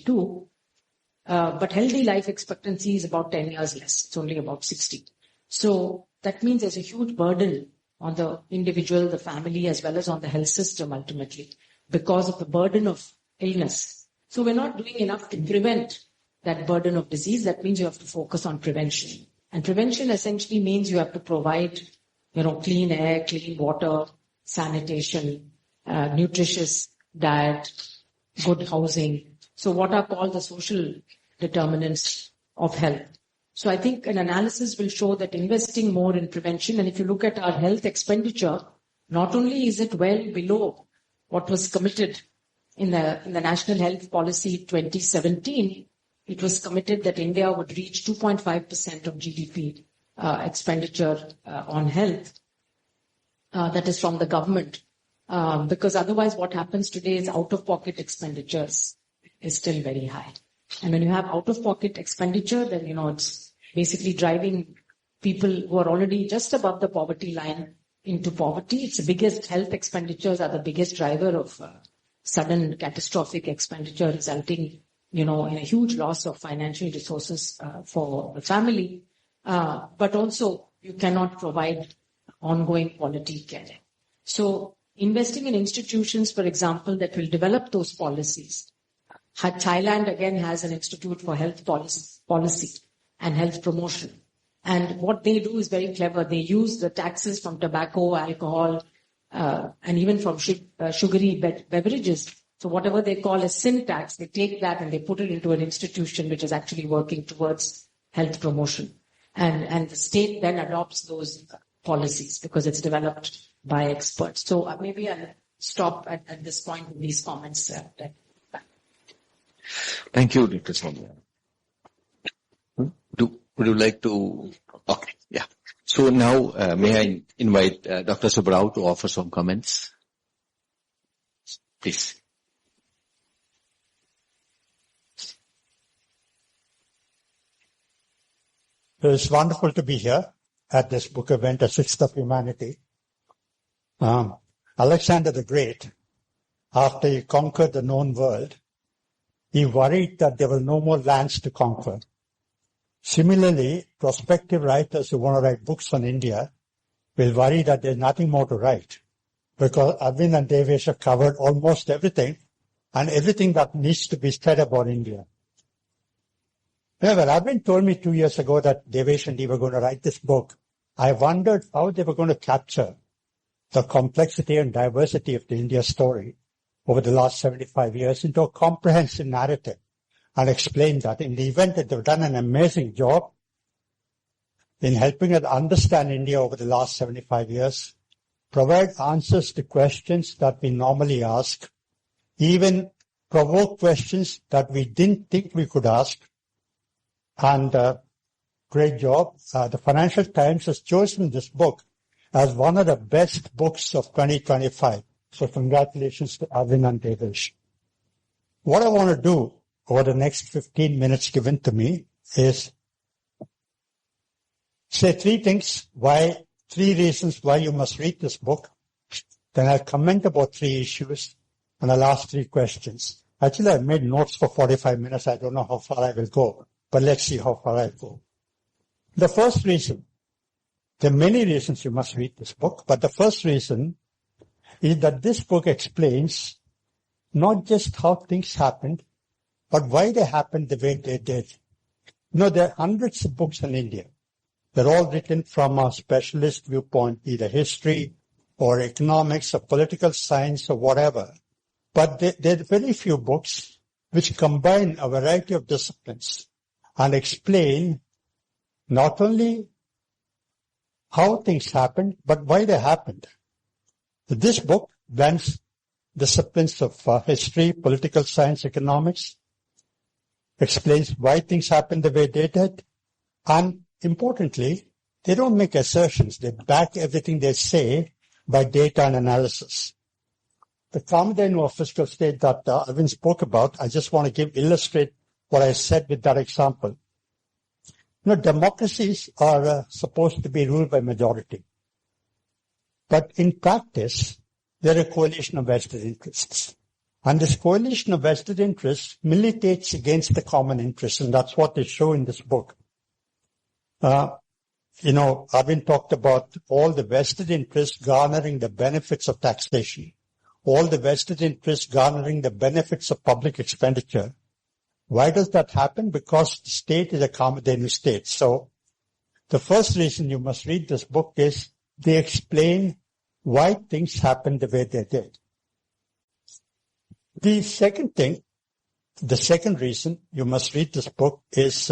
72. But healthy life expectancy is about 10 years less. It's only about 60. So that means there's a huge burden on the individual, the family, as well as on the health system ultimately, because of the burden of illness. So we're not doing enough to prevent that burden of disease. That means you have to focus on prevention. And prevention essentially means you have to provide, clean air, clean water, sanitation, nutritious diet, good housing. So what are called the social determinants of health. So I think an analysis will show that investing more in prevention, and if you look at our health expenditure, not only is it well below what was committed in the National Health Policy 2017, it was committed that India would reach 2.5% of GDP expenditure on health. That is from the government. Because otherwise what happens today is out-of-pocket expenditures is still very high. And when you have out-of-pocket expenditure, then, it's basically driving people who are already just above the poverty line into poverty. It's the biggest health expenditures are the biggest driver of sudden catastrophic expenditure resulting, in a huge loss of financial resources for the family. But also you cannot provide ongoing quality care. So investing in institutions, for example, that will develop those policies. Thailand again has an institute for health policy and health promotion. And what they do is very clever. They use the taxes from tobacco, alcohol, and even from sugary beverages. So whatever they call a sin tax, they take that and they put it into an institution which is actually working towards health promotion. And the state then adopts those policies because it's developed by experts. So maybe I'll stop at this point with these comments. Thank you, Dr. Soumya. Would you like to? Okay, yeah. So now, may I invite Dr. Subbarao to offer some comments? Please. It's wonderful to be here at this book event, A Sixth of Humanity. Alexander the Great, after he conquered the known world, he worried that there were no more lands to conquer. Similarly, prospective writers who want to write books on India will worry that there's nothing more to write, because Arvind and Devesh have covered almost everything and everything that needs to be said about India. However, Arvind told me 2 years ago that Devesh and he were going to write this book. I wondered how they were going to capture the complexity and diversity of the India story over the last 75 years into a comprehensive narrative and explain that. In the event that they've done an amazing job in helping us understand India over the last 75 years, provide answers to questions that we normally ask, even provoke questions that we didn't think we could ask. And great job. The Financial Times has chosen this book as one of the best books of 2025. So congratulations to Arvind and Devesh. What I want to do over the next 15 minutes given to me is say three reasons why you must read this book. Then I'll comment about 3 issues and I'll ask 3 questions. Actually, I've made notes for 45 minutes. I don't know how far I will go, but let's see how far I go. The first reason, there are many reasons you must read this book, but the first reason is that this book explains not just how things happened, but why they happened the way they did. There are hundreds of books in India. They're all written from a specialist viewpoint, either history or economics or political science or whatever. But there are very few books which combine a variety of disciplines and explain not only how things happened, but why they happened. This book blends disciplines of history, political science, economics, explains why things happened the way they did, and importantly, they don't make assertions. They back everything they say by data and analysis. The Kamadhenu of fiscal state that Arvind spoke about, I just want to illustrate what I said with that example. Democracies are supposed to be ruled by majority. But in practice, they're a coalition of vested interests. And this coalition of vested interests militates against the common interest, and that's what they show in this book. Arvind talked about all the vested interests garnering the benefits of taxation, all the vested interests garnering the benefits of public expenditure. Why does that happen? Because the state is accommodating state. So the first reason you must read this book is they explain why things happen the way they did. The second reason you must read this book is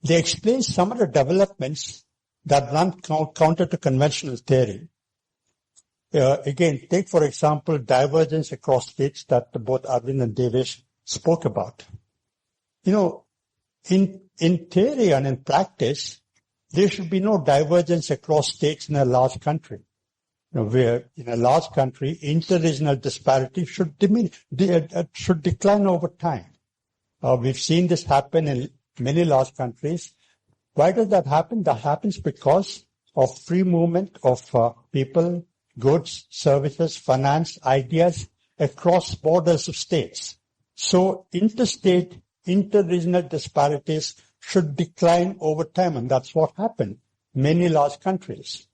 they explain some of the developments that run counter to conventional theory. Again, take for example divergence across states that both Arvind and Devesh spoke about. In theory and in practice, there should be no divergence across states in a large country. Where in a large country, interregional disparity should decline over time. We've seen this happen in many large countries. Why does that happen? That happens because of free movement of people, goods, services, finance, ideas across borders of states. So interstate, interregional disparities should decline over time, and that's what happened in many large countries.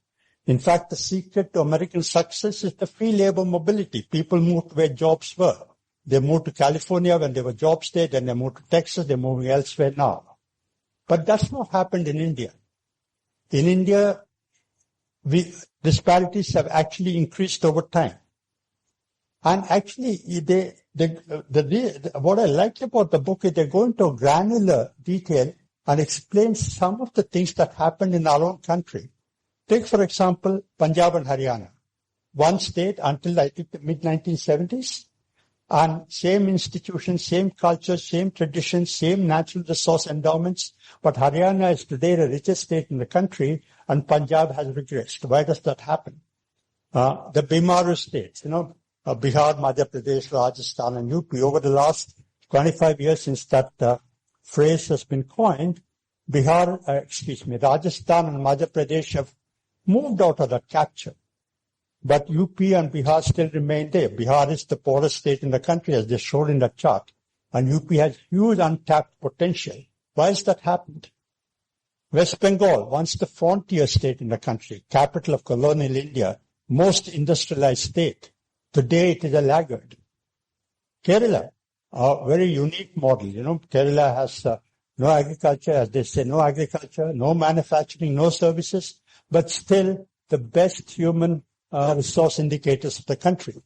In fact, the secret to American success is the free labor mobility. People moved where jobs were. They moved to California when they were jobs there, then they moved to Texas, they're moving elsewhere now. But that's not happened in India. In India, disparities have actually increased over time. And actually, what I like about the book is they go into granular detail and explain some of the things that happened in our own country. Take, for example, Punjab and Haryana. One state until, I think, the mid-1970s. And same institutions, same culture, same traditions, same natural resource endowments. But Haryana is today the richest state in the country, and Punjab has regressed. Why does that happen? The Bimaru states, Bihar, Madhya Pradesh, Rajasthan, and UP, over the last 25 years since that phrase has been coined, Rajasthan and Madhya Pradesh have moved out of that capture. But UP and Bihar still remain there. Bihar is the poorest state in the country, as they showed in the chart. And UP has huge untapped potential. Why has that happened? West Bengal, once the frontier state in the country, capital of colonial India, most industrialized state. Today it is a laggard. Kerala, a very unique model. Kerala has no agriculture, as they say, no agriculture, no manufacturing, no services, but still the best human resource indicators of the country.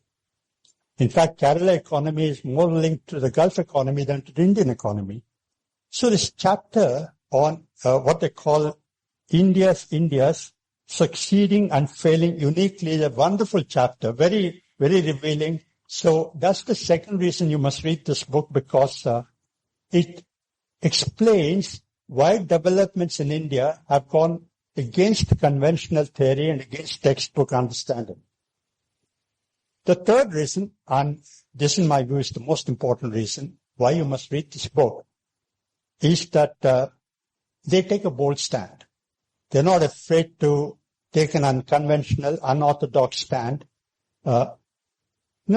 In fact, Kerala economy is more linked to the Gulf economy than to the Indian economy. So this chapter on what they call India's succeeding and failing uniquely is a wonderful chapter, very, very revealing. So that's the second reason you must read this book, because it explains why developments in India have gone against conventional theory and against textbook understanding. The third reason, and this in my view is the most important reason why you must read this book, is that they take a bold stand. They're not afraid to take an unconventional, unorthodox stand.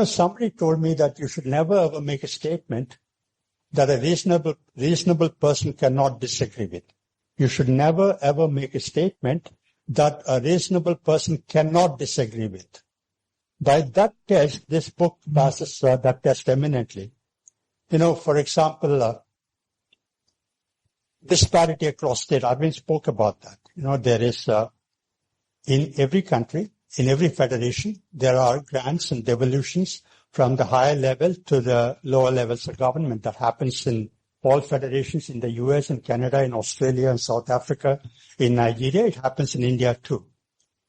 Somebody told me that you should never ever make a statement that a reasonable person cannot disagree with. You should never ever make a statement that a reasonable person cannot disagree with. By that test, this book passes that test eminently. For example, disparity across state. Arvind spoke about that. There is, in every country, in every federation, there are grants and devolutions from the higher level to the lower levels of government. That happens in all federations in the US and Canada, in Australia and South Africa, in Nigeria. It happens in India too.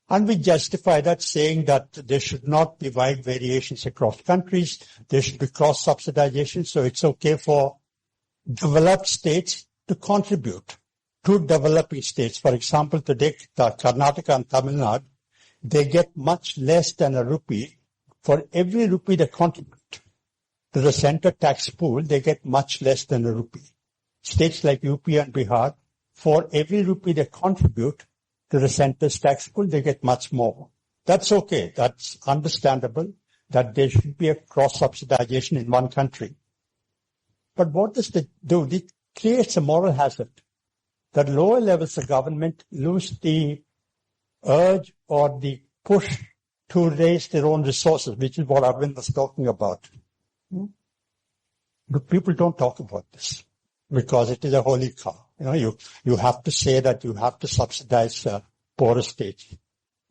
And we justify that saying that there should not be wide variations across countries. There should be cross-subsidization. So it's okay for developed states to contribute to developing states. For example, today, Karnataka and Tamil Nadu, they get much less than a rupee for every rupee they contribute to the center tax pool. They get much less than a rupee. States like UP and Bihar, for every rupee they contribute to the center's tax pool, they get much more. That's okay. That's understandable. that there should be a cross-subsidization in one country. But what does it do? It creates a moral hazard that lower levels of government lose the urge or the push to raise their own resources, which is what Arvind was talking about. But people don't talk about this because it is a holy cow. You have to say that you have to subsidize poorer states.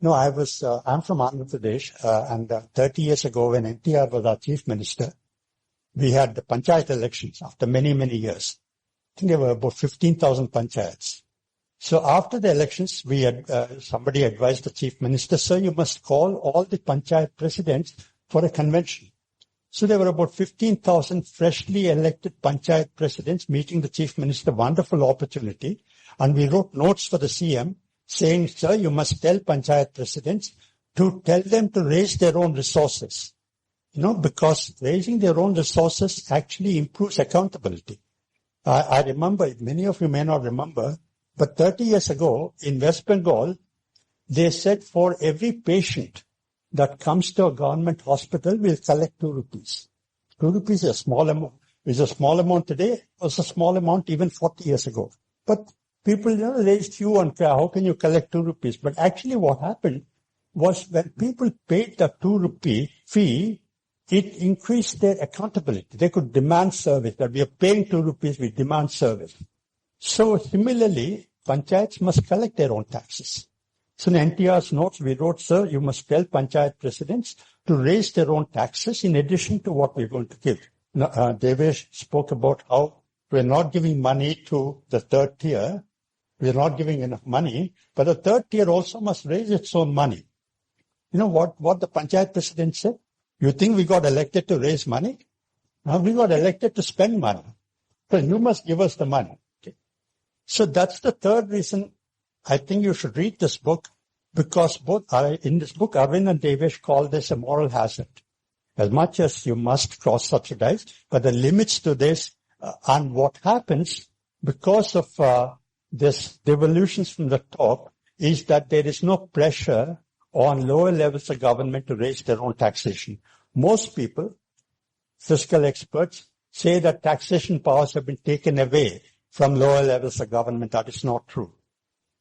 No, I'm from Andhra Pradesh, and 30 years ago when NTR was our chief minister, we had the panchayat elections after many, many years. I think there were about 15,000 panchayats. So after the elections, somebody advised the chief minister, sir, you must call all the panchayat presidents for a convention. So there were about 15,000 freshly elected panchayat presidents meeting the chief minister, wonderful opportunity. And we wrote notes for the CM saying, sir, you must tell panchayat presidents to tell them to raise their own resources. Because raising their own resources actually improves accountability. I remember, many of you may not remember, but 30 years ago in West Bengal, they said for every patient that comes to a government hospital, we'll collect 2 rupees. 2 rupees is a small amount. It's a small amount today. It was a small amount even 40 years ago. But people raised hue and cry, how can you collect 2 rupees? But actually what happened was when people paid the 2 rupee fee, it increased their accountability. They could demand service, that we are paying 2 rupees, we demand service. So similarly, panchayats must collect their own taxes. So in NTR's notes, we wrote, sir, you must tell panchayat presidents to raise their own taxes in addition to what we're going to give. Now, Devesh spoke about how we're not giving money to the third tier. We're not giving enough money, but the third tier also must raise its own money. You know what the panchayat president said? You think we got elected to raise money? No, we got elected to spend money. So you must give us the money. Okay. So that's the third reason I think you should read this book, because in this book, Arvind and Devesh call this a moral hazard. As much as you must cross-subsidize, but the limits to this and what happens because of this devolutions from the top is that there is no pressure on lower levels of government to raise their own taxation. Most people, fiscal experts, say that taxation powers have been taken away from lower levels of government. That is not true.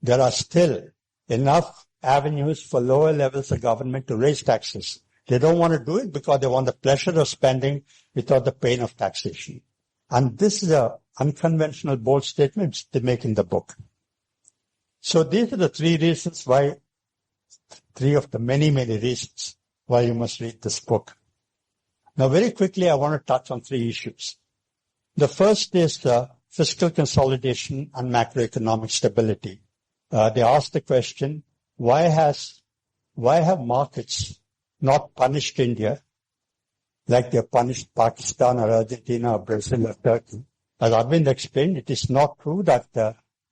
There are still enough avenues for lower levels of government to raise taxes. They don't want to do it because they want the pleasure of spending without the pain of taxation. And this is an unconventional, bold statement they make in the book. So these are the 3 reasons why, 3 of the many, many reasons why you must read this book. Now, very quickly, I want to touch on 3 issues. The first is fiscal consolidation and macroeconomic stability. They ask the question, why have markets not punished India like they punished Pakistan or Argentina or Brazil or Turkey? As Arvind explained, it is not true that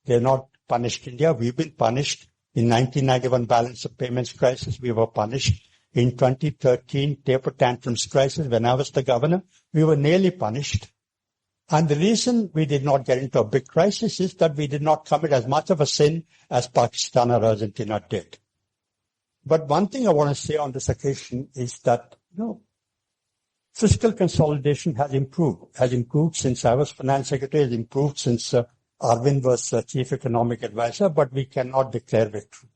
they're not punished India. We've been punished. In 1991 balance of payments crisis, we were punished. In 2013 taper tantrums crisis, when I was the governor, we were nearly punished. And the reason we did not get into a big crisis is that we did not commit as much of a sin as Pakistan or Argentina did. But one thing I want to say on this occasion is that, fiscal consolidation has improved since I was finance secretary, has improved since Arvind was chief economic advisor, but we cannot declare victory.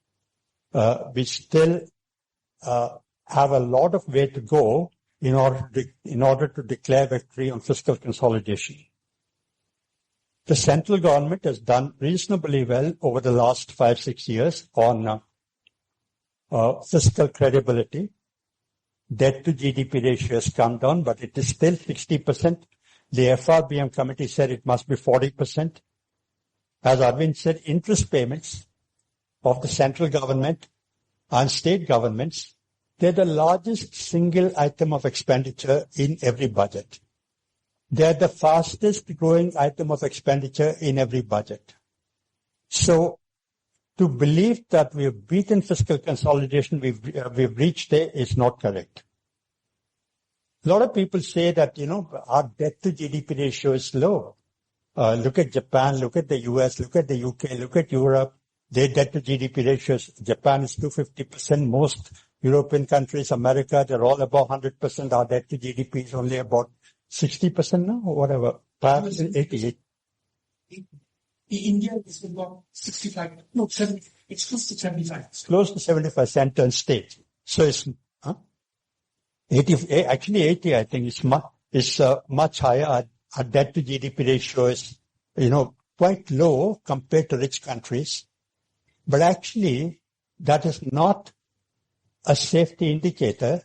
We still have a lot of way to go in order to declare victory on fiscal consolidation. The central government has done reasonably well over the last 5-6 years on fiscal credibility. Debt to GDP ratio has come down, but it is still 60%. The FRBM committee said it must be 40%. As Arvind said, interest payments of the central government and state governments, they're the largest single item of expenditure in every budget. They're the fastest growing item of expenditure in every budget. So to believe that we've beaten fiscal consolidation, we've reached there is not correct. A lot of people say that, our debt to GDP ratio is low. Look at Japan, look at the US, look at the UK, look at Europe. Their debt to GDP ratios, Japan is 250%, most European countries, America, they're all above 100%. Our debt to GDP is only about 60% now, or whatever. Perhaps 88. India is about 65, no, 70, it's close to 75. It's close to 75 center and state. So it's, 80, actually 80, I think, is much higher. Our debt to GDP ratio is, quite low compared to rich countries. But actually, that is not a safety indicator,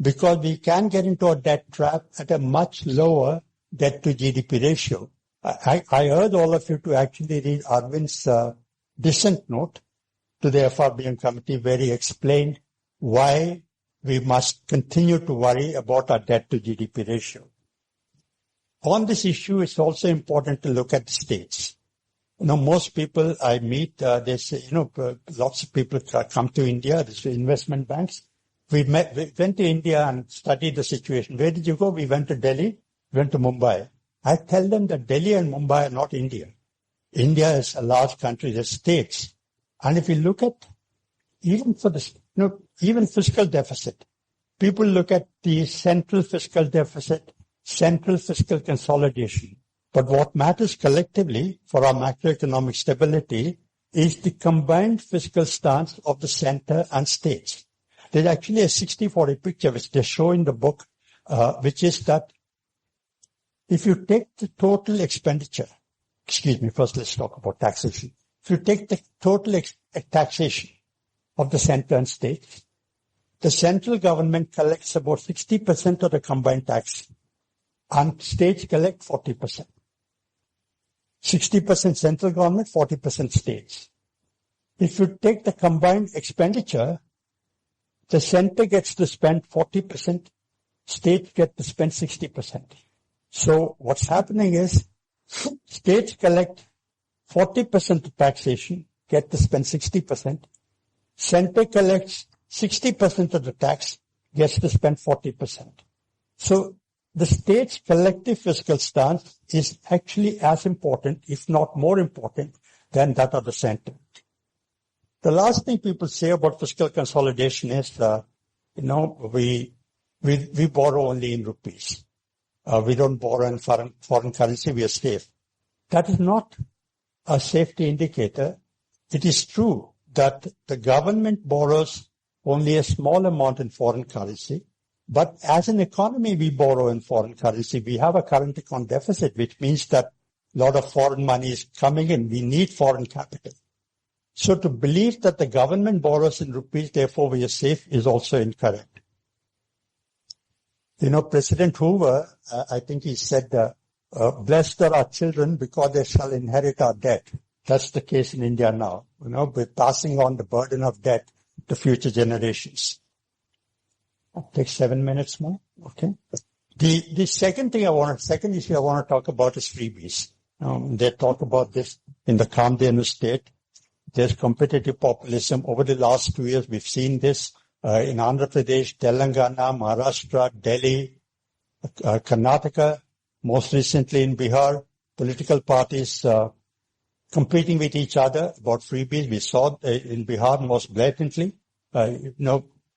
because we can get into a debt trap at a much lower debt to GDP ratio. I urge all of you to actually read Arvind's dissent note to the FRBM committee, where he explained why we must continue to worry about our debt to GDP ratio. On this issue, it's also important to look at the states. Most people I meet, they say, lots of people come to India, there's investment banks. We went to India and studied the situation. Where did you go? We went to Delhi, went to Mumbai. I tell them that Delhi and Mumbai are not India. India is a large country, there's states. And if you look at, even for this, even fiscal deficit, people look at the central fiscal deficit, central fiscal consolidation. But what matters collectively for our macroeconomic stability is the combined fiscal stance of the center and states. There's actually a 60-40 picture which they show in the book, which is that if you take the total expenditure, first let's talk about taxation. If you take the total taxation of the center and states, the central government collects about 60% of the combined tax and states collect 40%. 60% central government, 40% states. If you take the combined expenditure, the center gets to spend 40%, states get to spend 60%. So what's happening is states collect 40% of taxation, get to spend 60%. Center collects 60% of the tax, gets to spend 40%. So the state's collective fiscal stance is actually as important, if not more important, than that of the center. The last thing people say about fiscal consolidation is, we borrow only in rupees. We don't borrow in foreign currency, we are safe. That is not a safety indicator. It is true that the government borrows only a small amount in foreign currency. But as an economy, we borrow in foreign currency. We have a current account deficit, which means that a lot of foreign money is coming in. We need foreign capital. So to believe that the government borrows in rupees, therefore we are safe, is also incorrect. President Hoover, I think he said, blessed are our children because they shall inherit our debt. That's the case in India now. We're passing on the burden of debt to future generations. I'll take 7 minutes more. Okay. The second issue I want to talk about is freebies. They talk about this in the Kamdenu state. There's competitive populism. Over the last 2 years, we've seen this in Andhra Pradesh, Telangana, Maharashtra, Delhi, Karnataka, most recently in Bihar, political parties competing with each other about freebies. We saw in Bihar most blatantly.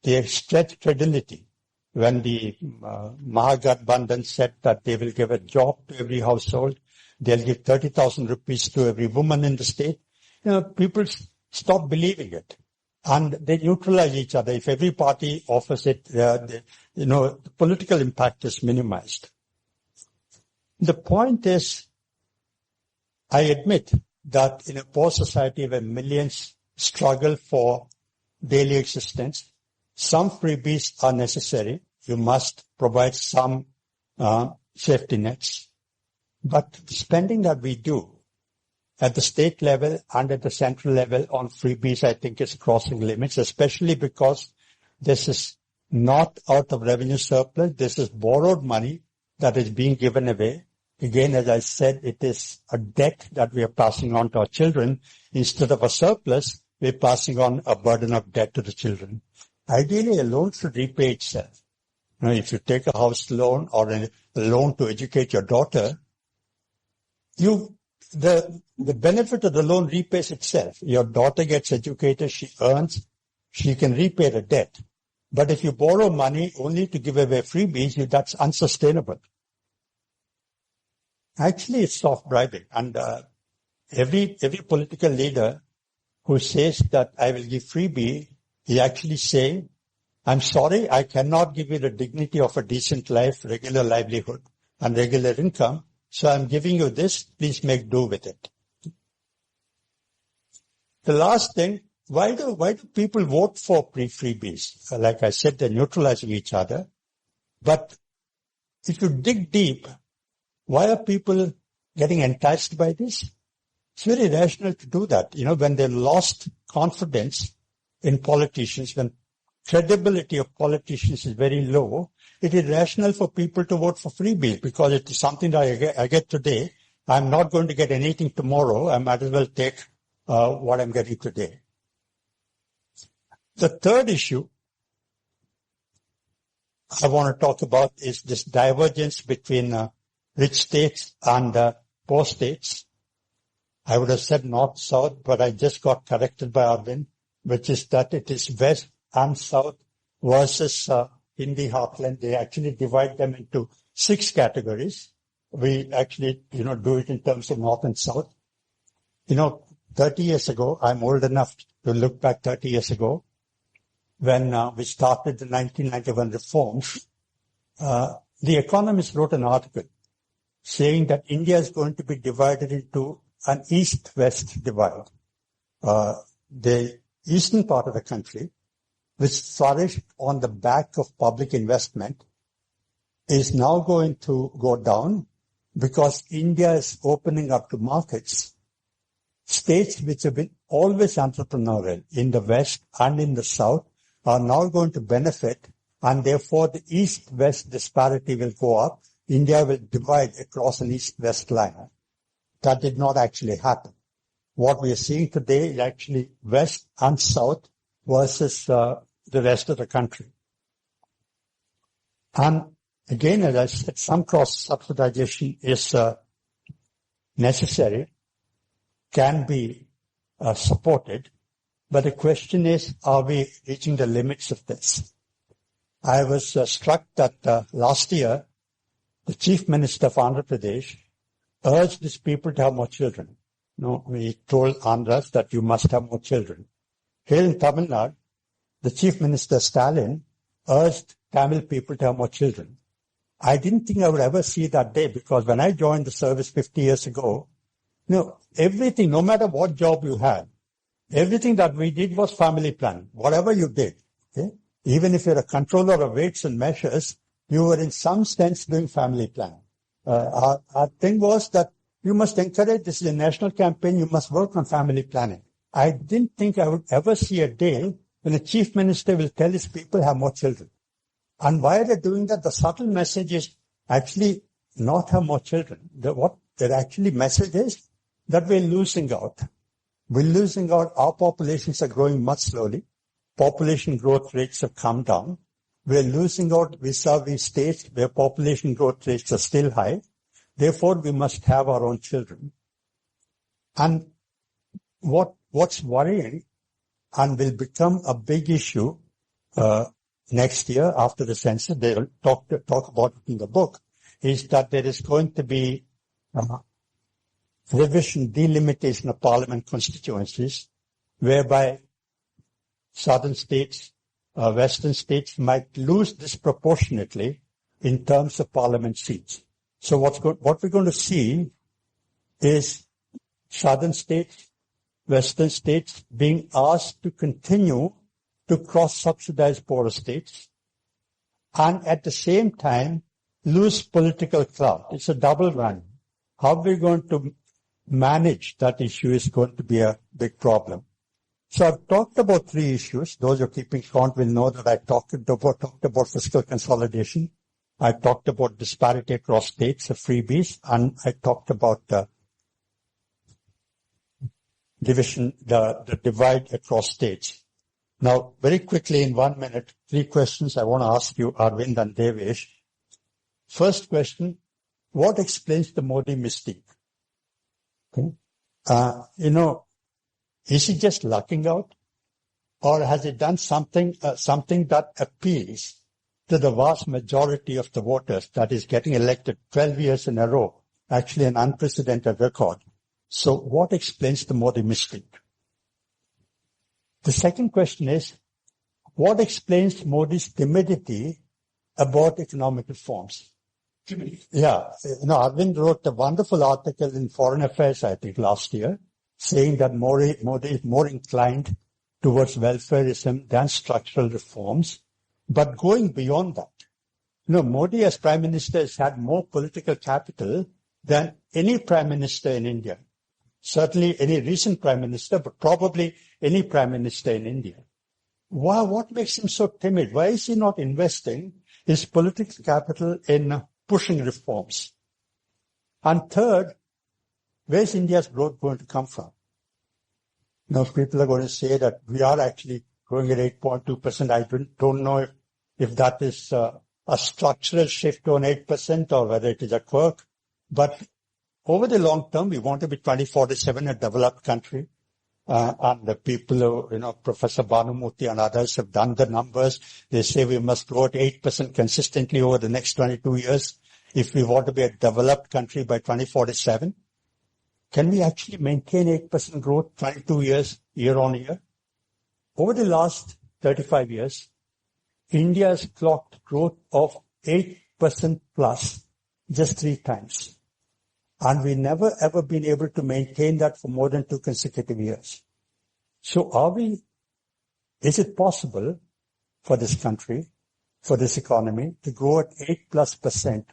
They stretched credulity when the Mahagathbandhan said that they will give a job to every household. They'll give 30,000 rupees to every woman in the state. People stop believing it. And they neutralize each other. If every party offers it, the political impact is minimized. The point is, I admit that in a poor society where millions struggle for daily existence, some freebies are necessary. You must provide some safety nets. But spending that we do at the state level and at the central level on freebies, I think is crossing limits, especially because this is not out of revenue surplus. This is borrowed money that is being given away. Again, as I said, it is a debt that we are passing on to our children. Instead of a surplus, we're passing on a burden of debt to the children. Ideally, a loan should repay itself. If you take a house loan or a loan to educate your daughter, the benefit of the loan repays itself. Your daughter gets educated, she earns, she can repay the debt. But if you borrow money only to give away freebies, that's unsustainable. Actually, it's soft bribing. And every political leader who says that I will give freebie, he actually say, I'm sorry, I cannot give you the dignity of a decent life, regular livelihood, and regular income. So I'm giving you this. Please make do with it. The last thing, why do people vote for freebies? Like I said, they're neutralizing each other. But if you dig deep, why are people getting enticed by this? It's very rational to do that. When they lost confidence in politicians, when credibility of politicians is very low, it is rational for people to vote for freebies because it is something that I get today. I'm not going to get anything tomorrow. I might as well take what I'm getting today. The third issue I want to talk about is this divergence between rich states and poor states. I would have said north-south, but I just got corrected by Arvind, which is that it is west and south versus in the heartland. They actually divide them into 6 categories. We actually, do it in terms of north and south. 30 years ago, I'm old enough to look back 30 years ago, when we started the 1991 reforms, the Economist wrote an article saying that India is going to be divided into an east-west divide. The eastern part of the country, which flourished on the back of public investment, is now going to go down because India is opening up to markets. States which have been always entrepreneurial in the west and in the south are now going to benefit, and therefore the east-west disparity will go up. India will divide across an east-west line. That did not actually happen. What we are seeing today is actually west and south versus the rest of the country. And again, as I said, some cross-subsidization is necessary, can be supported. But the question is, are we reaching the limits of this? I was struck that last year, the Chief Minister of Andhra Pradesh urged his people to have more children. We told Andhras that you must have more children. Here in Tamil Nadu, the Chief Minister Stalin urged Tamil people to have more children. I didn't think I would ever see that day because when I joined the service 50 years ago, everything, no matter what job you had, everything that we did was family planning, whatever you did. Okay? Even if you're a controller of weights and measures, you were in some sense doing family planning. Our thing was that you must encourage, this is a national campaign, you must work on family planning. I didn't think I would ever see a day when a chief minister will tell his people have more children. And why they're doing that, the subtle message is actually not have more children. What their actually message is that we're losing out. We're losing out. Our populations are growing much slowly. Population growth rates have come down. We're losing out vis-a-vis states where population growth rates are still high. Therefore, we must have our own children. And what's worrying and will become a big issue next year after the census, they'll talk about it in the book, is that there is going to be delimitation of parliament constituencies, whereby southern states, western states might lose disproportionately in terms of parliament seats. So what we're going to see is southern states, western states being asked to continue to cross-subsidize poorer states and at the same time lose political clout. It's a double run. How we're going to manage that issue is going to be a big problem. So I've talked about 3 issues. Those who are keeping count will know that I talked about fiscal consolidation. I talked about disparity across states, the freebies, and I talked about the divide across states. Now, very quickly in 1 minute, 3 questions I want to ask you, Arvind and Devesh. First question, what explains the Modi mystique? Okay. Is he just lucking out? Or has it done something that appeals to the vast majority of the voters, that is getting elected 12 years in a row, actually an unprecedented record? So what explains the Modi mystique? The second question is, what explains Modi's timidity about economic reforms? Yeah. Arvind wrote a wonderful article in Foreign Affairs, I think, last year, saying that Modi is more inclined towards welfareism than structural reforms. But going beyond that, Modi as Prime Minister has had more political capital than any Prime Minister in India. Certainly any recent Prime Minister, but probably any Prime Minister in India. Why? What makes him so timid? Why is he not investing his political capital in pushing reforms? And third, where's India's growth going to come from? People are going to say that we are actually growing at 8.2%. I don't know if that is a structural shift on 8% or whether it is a quirk. But over the long term, we want to be 2047 a developed country. And the people who, Professor Bhanumurthy and others have done the numbers. They say we must grow at 8% consistently over the next 22 years if we want to be a developed country by 2047. Can we actually maintain 8% growth 22 years, year on year? Over the last 35 years, India has clocked growth of 8% plus just 3 times. And we never ever been able to maintain that for more than 2 consecutive years. So is it possible for this country, for this economy to grow at 8+%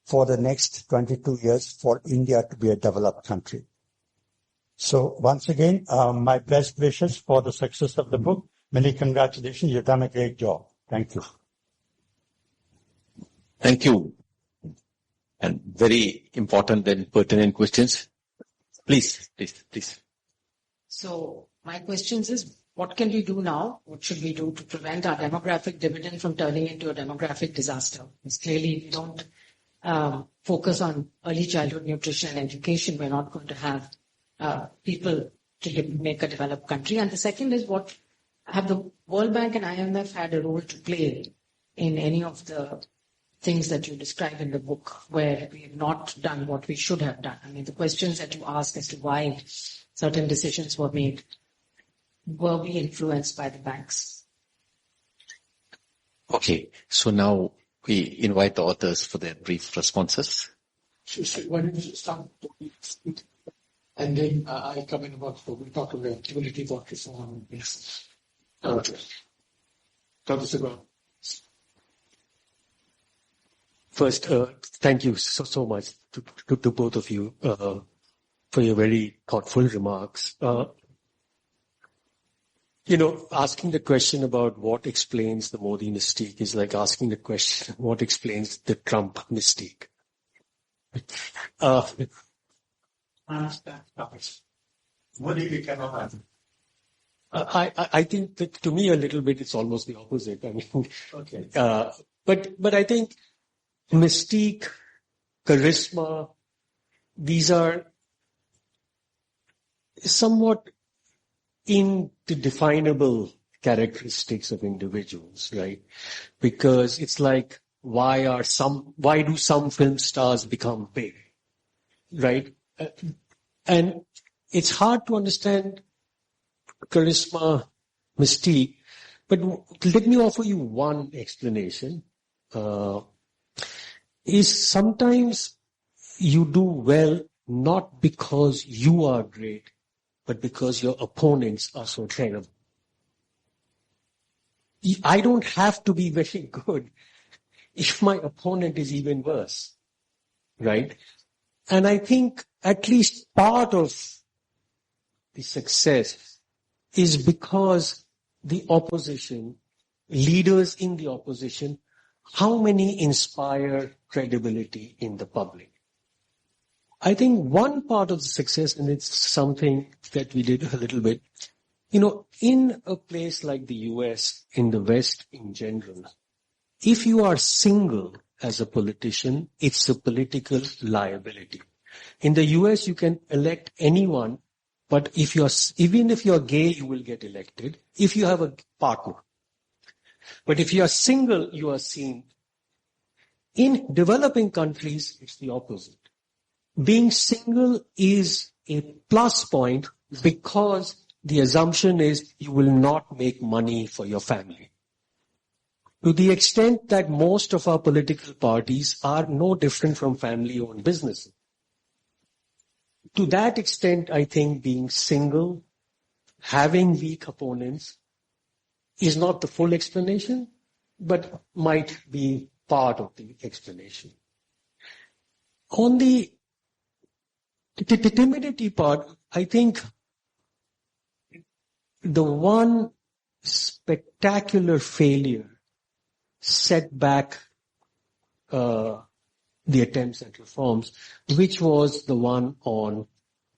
for the next 22 years for India to be a developed country? So once again, my best wishes for the success of the book. Many congratulations. You've done a great job. Thank you. Thank you. And very important and pertinent questions. Please. So my questions is, what can we do now? What should we do to prevent our demographic dividend from turning into a demographic disaster? Because clearly we don't focus on early childhood nutrition and education. We're not going to have people to make a developed country. And the second is, what have the World Bank and IMF had a role to play in any of the things that you describe in the book where we have not done what we should have done? I mean, the questions that you ask as to why certain decisions were made, were we influenced by the banks? Okay, so now we invite the authors for their brief responses. So why don't you start? And then I come in about, we talk about community work reform. Yes. Dr. Subra. First, thank you so much to both of you for your very thoughtful remarks. Asking the question about what explains the Modi mystique is like asking the question, what explains the Trump mystique? Modi, we cannot answer. I think that to me a little bit it's almost the opposite. I mean, Okay. But I think mystique, charisma, these are somewhat indefinable characteristics of individuals, right? Because it's like, why do some film stars become big, right? And it's hard to understand charisma, mystique, but let me offer you one explanation. Is sometimes you do well not because you are great, but because your opponents are so terrible. I don't have to be very good if my opponent is even worse, right? And I think at least part of the success is because the opposition, leaders in the opposition, how many inspire credibility in the public? I think one part of the success, and it's something that we did a little bit, in a place like the US, in the West in general, if you are single as a politician, it's a political liability. In the US, you can elect anyone But even if you're gay, you will get elected if you have a partner. But if you are single, you are seen. In developing countries, it's the opposite. Being single is a plus point because the assumption is you will not make money for your family. To the extent that most of our political parties are no different from family-owned businesses. To that extent, I think being single, having weak opponents, is not the full explanation, but might be part of the explanation. On the timidity part, I think the one spectacular failure set back the attempts at reforms, which was the one on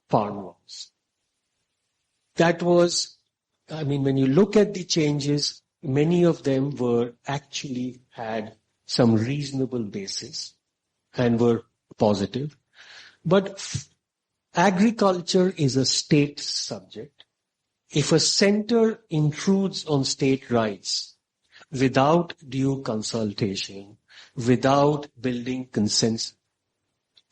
farm laws. That was, when you look at the changes, many of them were actually had some reasonable basis and were positive. But agriculture is a state subject. If a center intrudes on state rights without due consultation, without building consensus,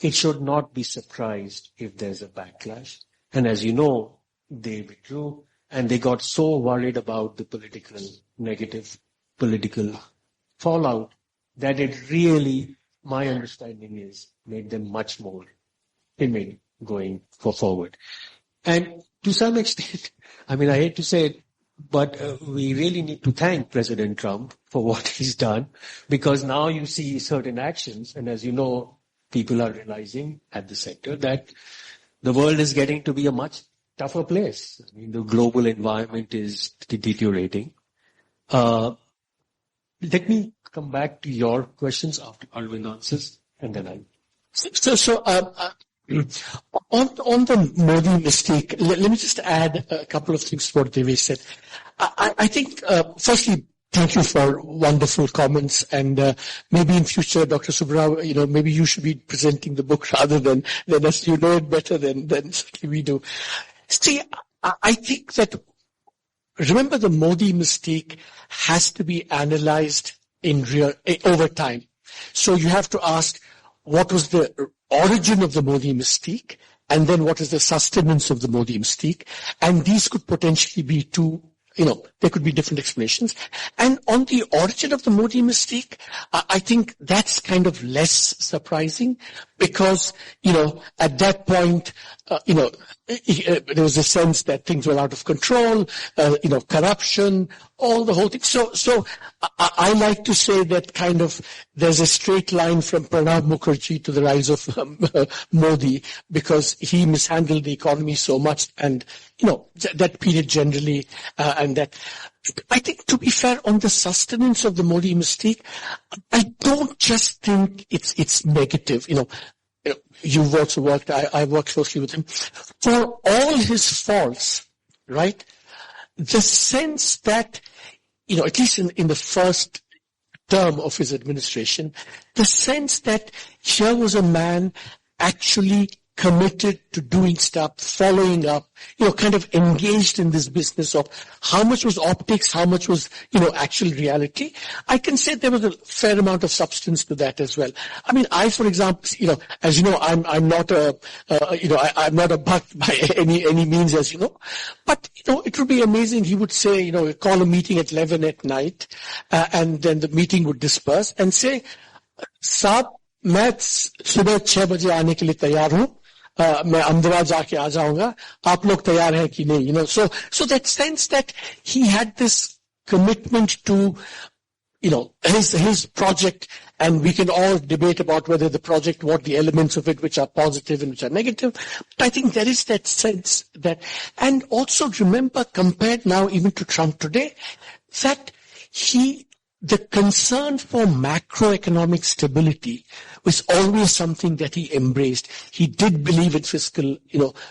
it should not be surprised if there's a backlash. And as you know, they withdrew and they got so worried about the negative political fallout that it really, my understanding is, made them much more timid going forward. And to some extent, I hate to say it, but we really need to thank President Trump for what he's done, because now you see certain actions, and as you know, people are realizing at the center that the world is getting to be a much tougher place. The global environment is deteriorating. Let me come back to your questions after Arvind answers, and then I'll... On the Modi mistake, let me just add a couple of things to what Devesh said. I think, firstly, thank you for wonderful comments, and maybe in future, Dr. Subbarao, maybe you should be presenting the book rather than us. You know it better than we do. See, I think that, remember, the Modi mistake has to be analyzed over time. So you have to ask, what was the origin of the Modi mystique, and then what is the sustenance of the Modi mystique? And these could potentially be two, there could be different explanations. And on the origin of the Modi mystique, I think that's kind of less surprising because, at that point, there was a sense that things were out of control, corruption, the whole thing. So I like to say that kind of there's a straight line from Pranab Mukherjee to the rise of Modi, because he mishandled the economy so much, and that period generally, and that. I think, to be fair, on the sustenance of the Modi mystique, I don't just think it's negative. You've also worked, I've worked closely with him. For all his faults, right, the sense that, at least in the first term of his administration, the sense that here was a man actually committed to doing stuff, following up, kind of engaged in this business of how much was optics, how much was, actual reality. I can say there was a fair amount of substance to that as well. I, for example, as you know, I'm not I'm not a buck by any means, as you know. But, it would be amazing. He would say, call a meeting at 11 at night, and then the meeting would disperse and say, Saab, मैं सुबह 6 बजे आने के लिए तैयार हूं, मैं अहमदाबाद जाके आ जाऊंगा, आप लोग तैयार हैं कि नहीं, so that sense that he had this commitment to, his project, and we can all debate about whether the project, what the elements of it which are positive and which are negative, but I think there is that sense that, and also remember, compared now even to Trump today, that the concern for macroeconomic stability was always something that he embraced. He did believe in fiscal,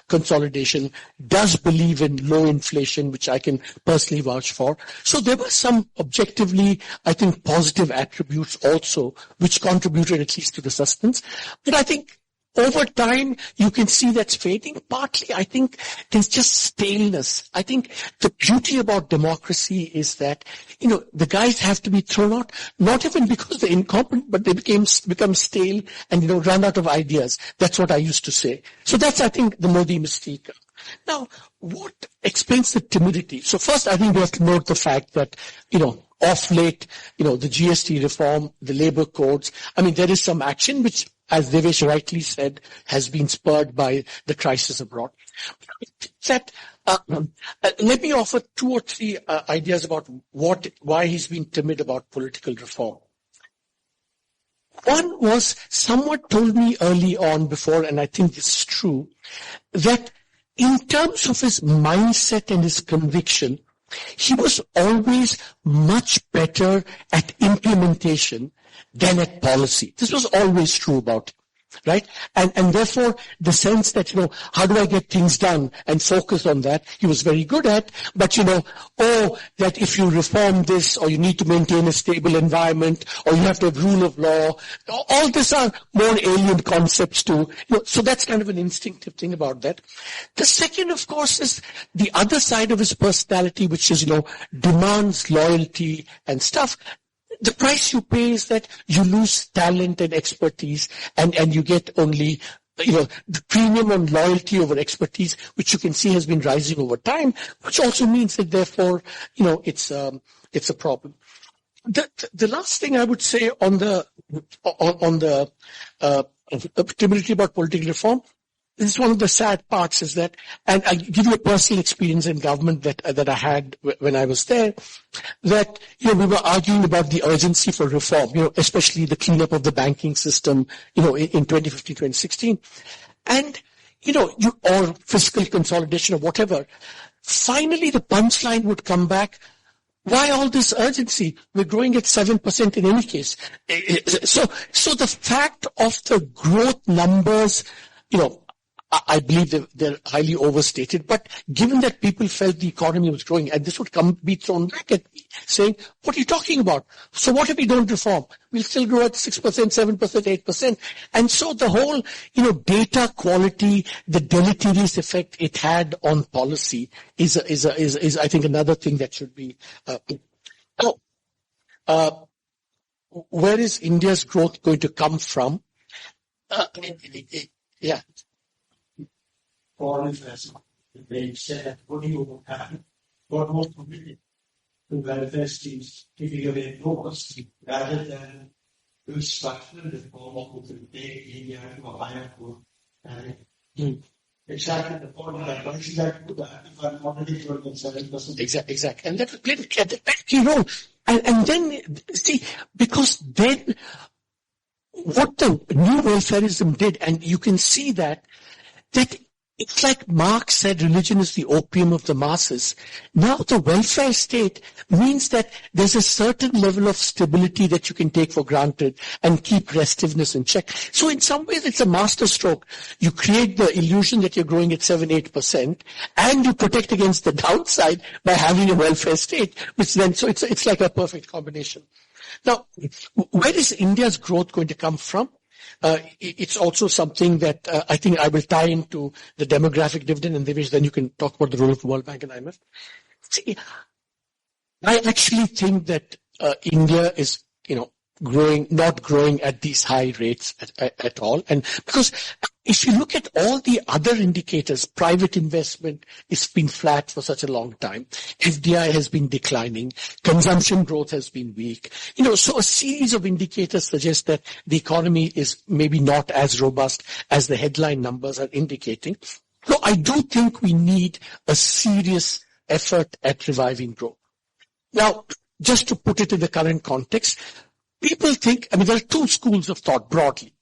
consolidation, does believe in low inflation, which I can personally vouch for. So there were some objectively, I think, positive attributes also, which contributed at least to the sustenance. But I think over time, you can see that's fading. Partly, I think there's just staleness. I think the beauty about democracy is that, the guys have to be thrown out, not even because they're incompetent, but they become stale and, run out of ideas. That's what I used to say. So that's, I think, the Modi mistake. Now, what explains the timidity? So first, I think we have to note the fact that, off late, the GST reform, the labor codes, there is some action which, as Devesh rightly said, has been spurred by the crisis abroad. Let me offer 2 or 3 ideas about why he's been timid about political reform. One was, someone told me early on before, and I think this is true, that in terms of his mindset and his conviction, he was always much better at implementation than at policy. This was always true about him, right? And therefore, the sense that, how do I get things done and focus on that, he was very good at. But, that if you reform this, or you need to maintain a stable environment, or you have to have rule of law, all these are more alien concepts too. So that's kind of an instinctive thing about that. The second, of course, is the other side of his personality, which is, demands loyalty and stuff. The price you pay is that you lose talent and expertise, and you get only, the premium on loyalty over expertise, which you can see has been rising over time, which also means that therefore, it's a problem. The last thing I would say on the timidity about political reform, this is one of the sad parts, is that, and I give you a personal experience in government that I had when I was there, that, we were arguing about the urgency for reform, especially the cleanup of the banking system, in 2015, 2016. And, or fiscal consolidation or whatever. Finally, the punchline would come back. Why all this urgency? We're growing at 7% in any case. So the fact of the growth numbers, I believe they're highly overstated, but given that people felt the economy was growing, and this would be thrown back at me, saying, what are you talking about? So what if we don't reform? We'll still grow at 6%, 7%, 8%. And so the whole, data quality, the deleterious effect it had on policy is I think another thing that should be, where is India's growth going to come from? Yeah. Foreign investment. They said, what do you have? What more committed to welfare schemes giving away loans rather than do structural reform which will take India to a higher growth. And exactly the point that why should I do that if I'm already growing at 7%? Exactly. And that played a key role. And then, see, because then what the new welfarism did, and you can see that it's like Marx said, religion is the opium of the masses. Now the welfare state means that there's a certain level of stability that you can take for granted and keep restiveness in check. So in some ways it's a masterstroke. You create the illusion that you're growing at 7-8% and you protect against the downside by having a welfare state, which then, so it's like a perfect combination. Now, where is India's growth going to come from? It's also something that I think I will tie into the demographic dividend, and then you can talk about the role of the World Bank and IMF. See, I actually think that India is, not growing at these high rates at all. And because if you look at all the other indicators, private investment has been flat for such a long time. FDI has been declining. Consumption growth has been weak. So a series of indicators suggest that the economy is maybe not as robust as the headline numbers are indicating. So I do think we need a serious effort at reviving growth. Now, just to put it in the current context, people think, there are 2 schools of thought broadly.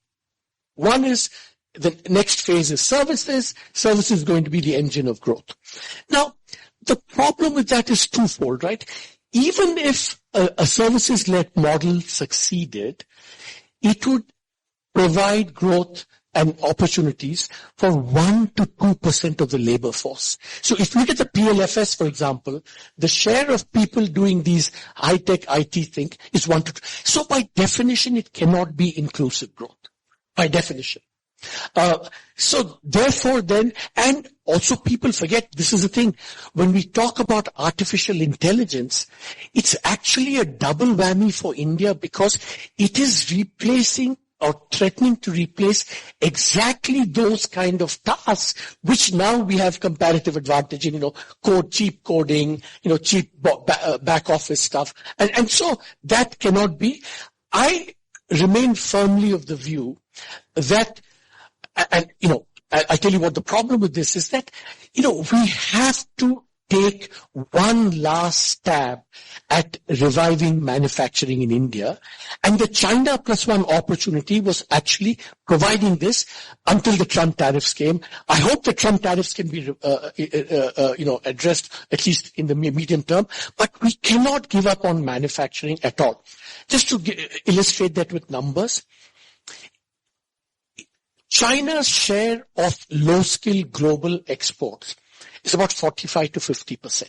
One is the next phase is services. Services is going to be the engine of growth. Now, the problem with that is twofold, right? Even if a services-led model succeeded, it would provide growth and opportunities for 1 to 2% of the labor force. So if you look at the PLFS, for example, the share of people doing these high-tech IT thing is 1 to 2. So by definition, it cannot be inclusive growth. By definition. So therefore then, and also people forget, this is the thing, when we talk about artificial intelligence, it's actually a double whammy for India because it is replacing or threatening to replace exactly those kind of tasks, which now we have comparative advantage in, cheap coding, cheap back office stuff. And so that cannot be. I remain firmly of the view that, and I tell you what the problem with this is that, we have to take one last stab at reviving manufacturing in India. And the China Plus One opportunity was actually providing this until the Trump tariffs came. I hope the Trump tariffs can be, addressed at least in the medium term. But we cannot give up on manufacturing at all. Just to illustrate that with numbers, China's share of low-skill global exports is about 45 to 50%.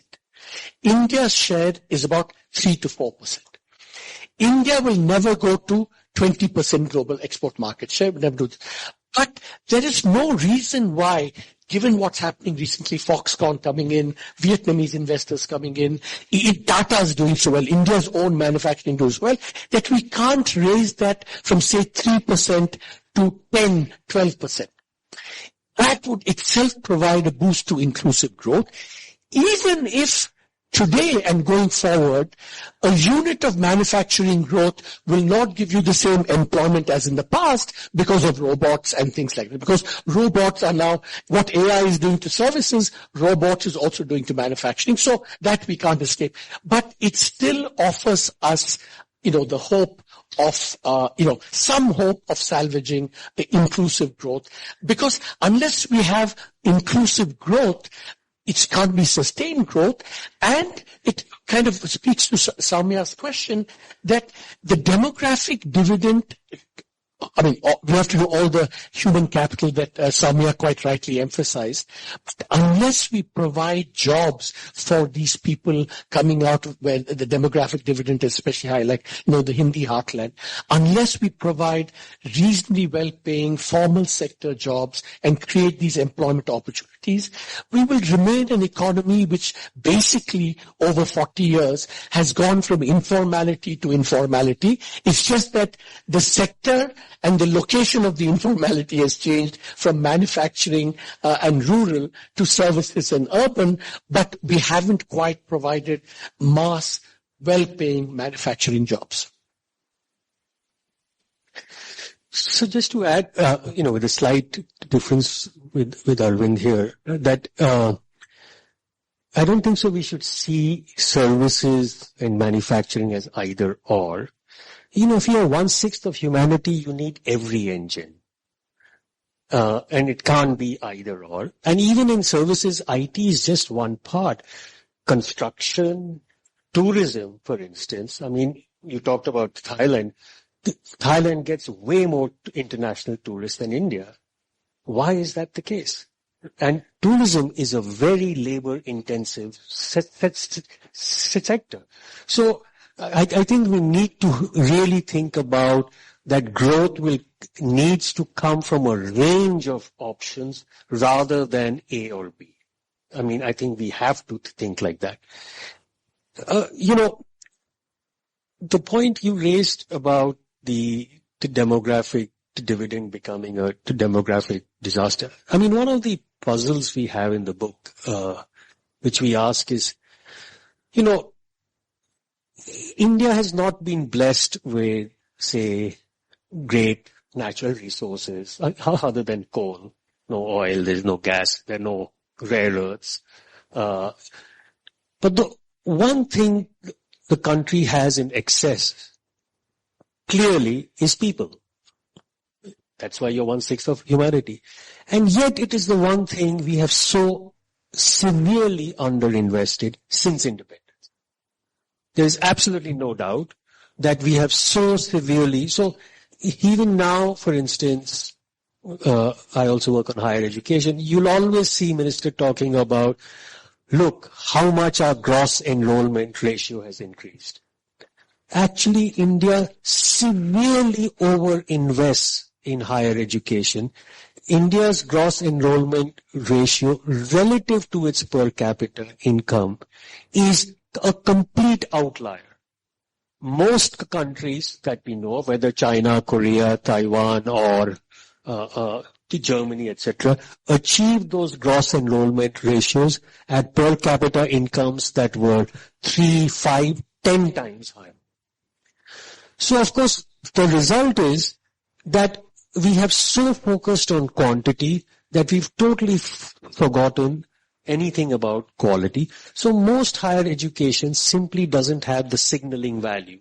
India's share is about 3 to 4%. India will never go to 20% global export market share. Will never do this. But there is no reason why, given what's happening recently, Foxconn coming in, Vietnamese investors coming in, Tata is doing so well, India's own manufacturing doing so well, that we can't raise that from, say, 3% to 10, 12%. That would itself provide a boost to inclusive growth, even if today and going forward, a unit of manufacturing growth will not give you the same employment as in the past because of robots and things like that. Because robots are now, what AI is doing to services, robots is also doing to manufacturing. So that we can't escape. But it still offers us, the hope of, some hope of salvaging the inclusive growth. Because unless we have inclusive growth, it can't be sustained growth. And it kind of speaks to Soumya's question that the demographic dividend, we have to do all the human capital that Soumya quite rightly emphasized. But unless we provide jobs for these people coming out of where the demographic dividend is especially high, like, the Hindi heartland, unless we provide reasonably well-paying formal sector jobs and create these employment opportunities, we will remain an economy which basically over 40 years has gone from informality to informality. It's just that the sector and the location of the informality has changed from manufacturing and rural to services and urban, but we haven't quite provided mass, well-paying manufacturing jobs. So just to add, with a slight difference with Arvind here, that I don't think so we should see services and manufacturing as either or. If you're 1/6 of humanity, you need every engine. And it can't be either or. And even in services, IT is just one part. Construction, tourism, for instance. You talked about Thailand. Thailand gets way more international tourists than India. Why is that the case? And tourism is a very labor-intensive sector. So I think we need to really think about that growth needs to come from a range of options rather than A or B. I think we have to think like that. The point you raised about the demographic dividend becoming a demographic disaster. One of the puzzles we have in the book, which we ask is, India has not been blessed with, say, great natural resources other than coal. No oil, there's no gas, there are no rare earths. But the one thing the country has in excess, clearly, is people. That's why you're 1/6 of humanity. And yet it is the one thing we have so severely underinvested since independence. There is absolutely no doubt that we have so severely, so even now, for instance, I also work on higher education, you'll always see minister talking about, look, how much our gross enrollment ratio has increased. Actually, India severely overinvests in higher education, India's gross enrollment ratio relative to its per capita income is a complete outlier. Most countries that we know, whether China, Korea, Taiwan, or Germany, etc., achieve those gross enrollment ratios at per capita incomes that were 3, 5, 10 times higher. So, of course, the result is that we have so focused on quantity that we've totally forgotten anything about quality. So most higher education simply doesn't have the signaling value.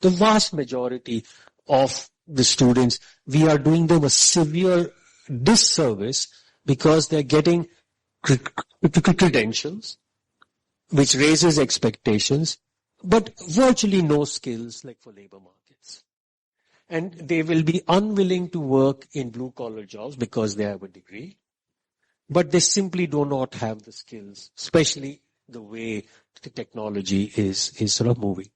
The vast majority of the students, we are doing them a severe disservice because they're getting credentials, which raises expectations, but virtually no skills like for labor markets. And they will be unwilling to work in blue-collar jobs because they have a degree, but they simply do not have the skills, especially the way the technology is sort of moving.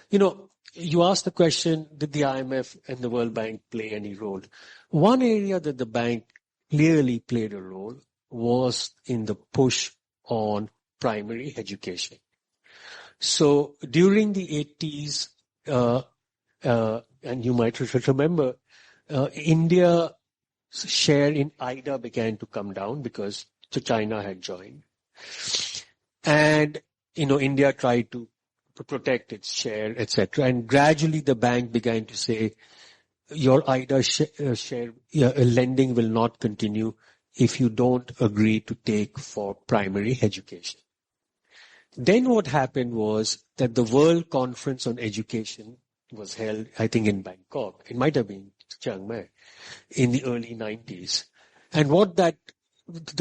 You know, you asked the question, did the IMF and the World Bank play any role? One area that the bank clearly played a role was in the push on primary education. So during the 80s, and you might remember, India's share in IDA began to come down because China had joined. And, you know, India tried to protect its share, etc. And gradually the bank began to say, your IDA share lending will not continue if you don't agree to take for primary education. Then what happened was that the World Conference on Education was held, I think, in Bangkok. It might have been Chiang Mai in the early 90s. And what the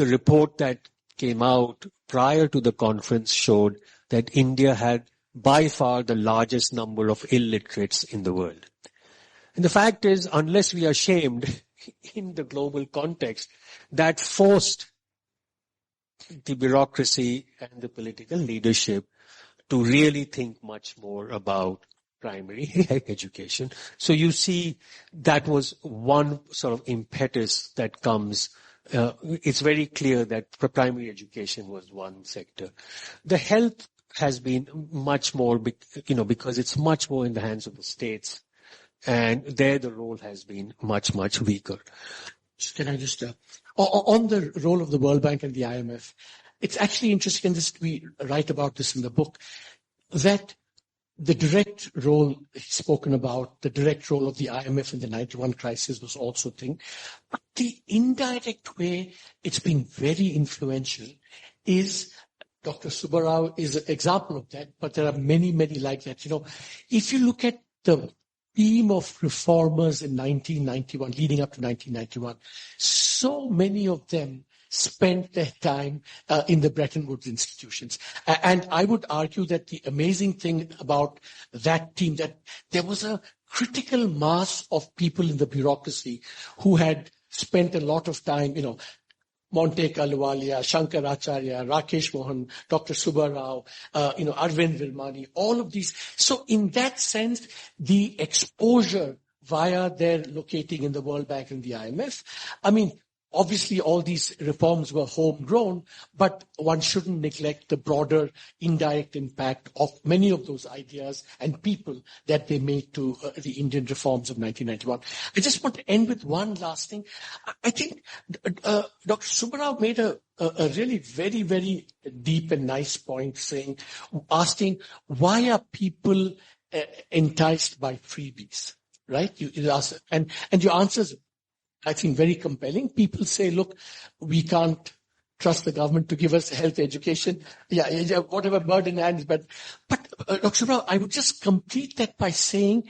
report that came out prior to the conference showed that India had by far the largest number of illiterates in the world. And the fact is, unless we are shamed in the global context, that forced the bureaucracy and the political leadership to really think much more about primary education. So you see, that was one sort of impetus that comes. It's very clear that primary education was one sector. The health has been much more, you know, because it's much more in the hands of the states, and there the role has been much, much weaker. Can I just, on the role of the World Bank and the IMF, it's actually interesting, and we write about this in the book, that the direct role spoken about, the direct role of the IMF in the 91 crisis was also thing. But the indirect way it's been very influential is, Dr. Subbarao is an example of that, but there are many, many like that. You know, if you look at the team of reformers in 1991, leading up to 1991, so many of them spent their time in the Bretton Woods institutions. And I would argue that the amazing thing about that team, that there was a critical mass of people in the bureaucracy who had spent a lot of time, you know, Monte Ahluwalia, Shankaracharya, Rakesh Mohan, Dr. Subbarao, Arvind Virmani, all of these. So in that sense, the exposure via their locating in the World Bank and the IMF, I mean, obviously all these reforms were homegrown, but one shouldn't neglect the broader indirect impact of many of those ideas and people that they made to the Indian reforms of 1991. I just want to end with one last thing. I think Dr. Subbarao made a really very, very deep and nice point asking, why are people enticed by freebies, right? You ask, and your answers, I think, very compelling. People say, look, we can't trust the government to give us health education. Yeah, whatever bird in hand. But Dr. Subbarao, I would just complete that by saying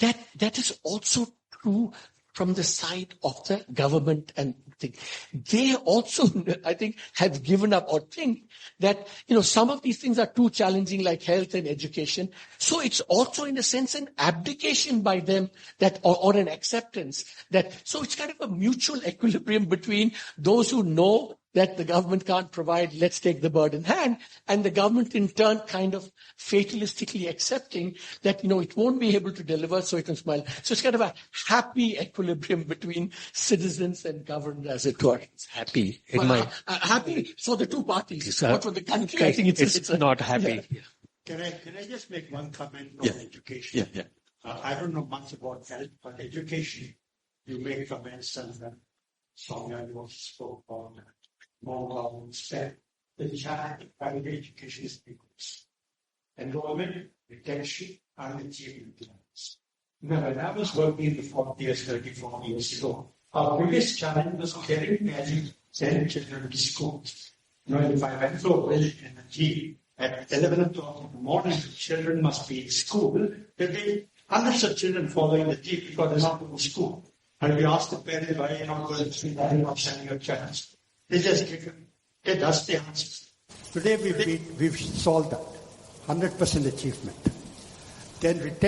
that that is also true from the side of the government and thing. They also, I think, have given up or think that, you know, some of these things are too challenging, like health and education. So it's also, in a sense, an abdication by them that, or an acceptance that, so it's kind of a mutual equilibrium between those who know that the government can't provide, let's take the bird in hand, and the government in turn kind of fatalistically accepting that, it won't be able to deliver, so it can smile. So it's kind of a happy equilibrium between citizens and government, as it were. It's happy. Happy for the two parties, but for the country, I think it's not happy. Yeah. Can I just make one comment on education? Yeah. I don't know much about health, but education, you make comments and Sonia, you also spoke on more government spend. The challenge of private education is because enrollment, retention, and achievement levels. Now, when I was working in the 34 years ago, our biggest challenge was getting sending children to school. If I went to a village in a jeep at 11 o'clock in the morning, the children must be in school. There'd be hundreds of children following the jeep because they're not going to school. And we asked the parents, why are you not going to school? Why are you not sending your child? They just give us the answers. Today we've solved that. 100% achievement. Then retention.